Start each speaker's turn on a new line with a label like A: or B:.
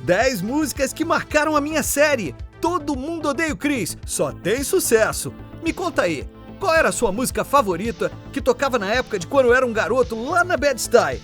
A: 10 músicas que marcaram a minha série. Todo mundo odeia o Chris, só tem sucesso. Me conta aí, qual era a sua música favorita que tocava na época de quando eu era um garoto lá na Bed-Stuy?